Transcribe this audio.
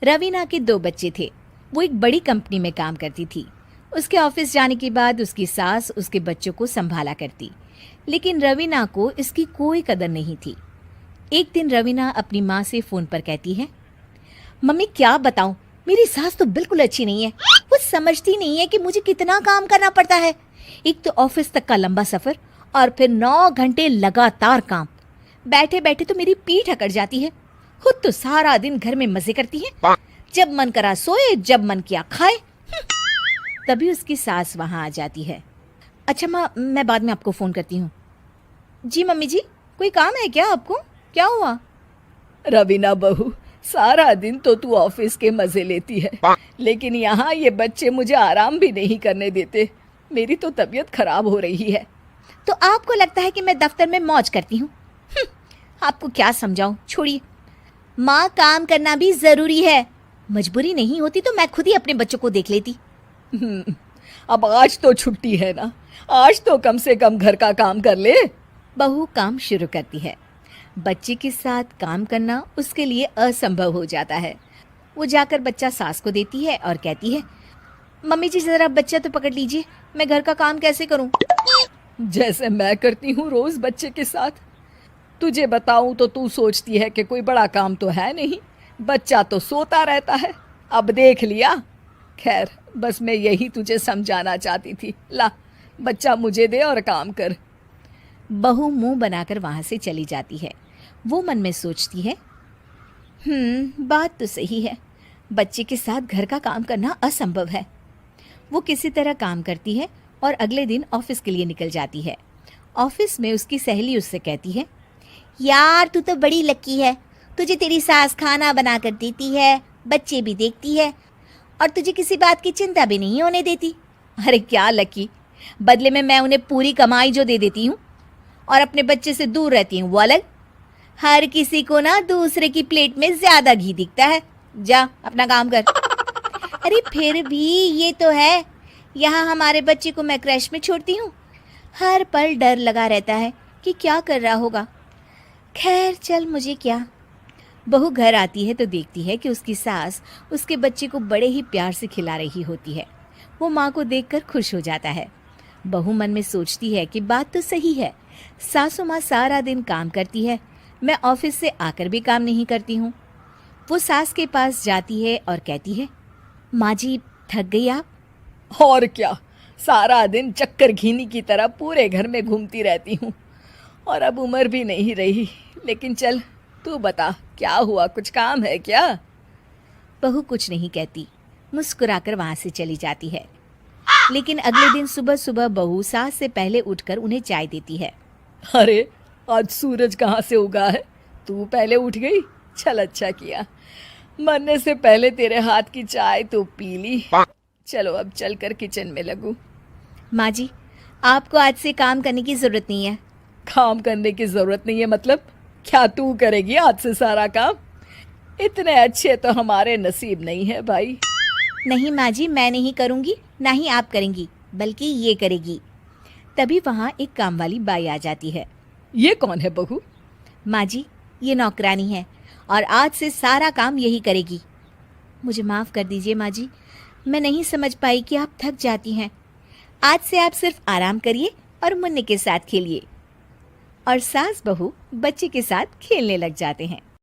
रवीना के 2 बच्चे थे। वो एक बड़ी कंपनी में काम करती थी। उसके ऑफिस जाने के बाद उसकी सास उसके बच्चों को संभाला करती, लेकिन रवीना को इसकी कोई कदर नहीं थी। एक दिन रवीना अपनी माँ से फ़ोन पर कहती है, मम्मी क्या बताऊं, मेरी सास तो बिल्कुल अच्छी नहीं है। वो समझती नहीं है कि मुझे कितना काम करना पड़ता है। एक तो ऑफिस तक का लंबा सफ़र और फिर 9 घंटे लगातार काम। बैठे बैठे तो मेरी पीठ अकड़ जाती है। खुद तो सारा दिन घर में मजे करती है, जब मन करा सोए, जब मन किया खाए। तभी उसकी सास वहां आ जाती है। अच्छा माँ, मैं बाद में आपको फ़ोन करती हूँ। जी मम्मी जी, कोई काम है क्या आपको? क्या हुआ? रवीना बहू, सारा दिन तो तू ऑफिस के मजे लेती है, लेकिन यहाँ ये बच्चे मुझे आराम भी नहीं करने देते। मेरी तो तबीयत खराब हो रही है। तो आपको लगता है कि मैं दफ्तर में मौज करती हूँ? आपको क्या समझाऊं, छोड़िए। माँ, काम करना भी जरूरी है। मजबूरी नहीं होती तो मैं खुद ही अपने बच्चों को देख लेती। अब आज तो छुट्टी है ना, आज तो कम से कम घर का काम कर ले। बहू काम शुरू करती है। बच्चे के साथ काम करना उसके लिए असंभव हो जाता है। वो जाकर बच्चा सास को देती है और कहती है, मम्मी जी जरा बच्चा तो पकड़ लीजिए, मैं घर का काम कैसे करूं? जैसे मैं करती हूँ रोज बच्चे के साथ। तुझे बताऊं तो तू सोचती है कि कोई बड़ा काम तो है नहीं, बच्चा तो सोता रहता है। अब देख लिया। खैर, बस मैं यही तुझे समझाना चाहती थी। ला, बच्चा मुझे दे और काम कर। बहू मुंह बनाकर वहां से चली जाती है। वो मन में सोचती है, बात तो सही है, बच्चे के साथ घर का काम करना असंभव है। वो किसी तरह काम करती है और अगले दिन ऑफिस के लिए निकल जाती है। ऑफिस में उसकी सहेली उससे कहती है, यार तू तो बड़ी लकी है, तुझे तेरी सास खाना बना कर देती है, बच्चे भी देखती है और तुझे किसी बात की चिंता भी नहीं होने देती। अरे क्या लकी, बदले में मैं उन्हें पूरी कमाई जो दे देती हूँ और अपने बच्चे से दूर रहती हूँ वो अलग। हर किसी को ना दूसरे की प्लेट में ज्यादा घी दिखता है। जा अपना काम कर। अरे फिर भी ये तो है, यहाँ हमारे बच्चे को मैं क्रैश में छोड़ती हूँ, हर पल डर लगा रहता है कि क्या कर रहा होगा। खैर चल, मुझे क्या। बहू घर आती है तो देखती है कि उसकी सास उसके बच्चे को बड़े ही प्यार से खिला रही होती है। वो माँ को देखकर खुश हो जाता है। बहू मन में सोचती है कि बात तो सही है, सासू माँ सारा दिन काम करती है, मैं ऑफिस से आकर भी काम नहीं करती हूँ। वो सास के पास जाती है और कहती है, माँ जी थक गई आप? और क्या, सारा दिन चक्कर घीनी की तरह पूरे घर में घूमती रहती हूँ और अब उम्र भी नहीं रही। लेकिन चल तू बता, क्या हुआ, कुछ काम है क्या? बहू कुछ नहीं कहती, मुस्कुराकर वहां से चली जाती है। लेकिन अगले दिन सुबह सुबह बहू सास से पहले उठकर उन्हें चाय देती है। अरे आज सूरज कहाँ से उगा है, तू पहले उठ गई। चल अच्छा किया, मरने से पहले तेरे हाथ की चाय तो पी ली। चलो अब चलकर किचन में लगूं। माँ जी, आपको आज से काम करने की जरूरत नहीं है। काम करने की जरूरत नहीं है मतलब? क्या तू करेगी आज से सारा काम? इतने अच्छे तो हमारे नसीब नहीं है भाई। नहीं माँ जी, मैं नहीं करूँगी, ना ही आप करेंगी, बल्कि ये करेगी। तभी वहाँ एक काम वाली बाई आ जाती है। ये कौन है बहू? माँ जी, ये नौकरानी है और आज से सारा काम यही करेगी। मुझे माफ़ कर दीजिए माँ जी, मैं नहीं समझ पाई कि आप थक जाती हैं। आज से आप सिर्फ आराम करिए और मुन्ने के साथ खेलिए। और सास बहू बच्चे के साथ खेलने लग जाते हैं।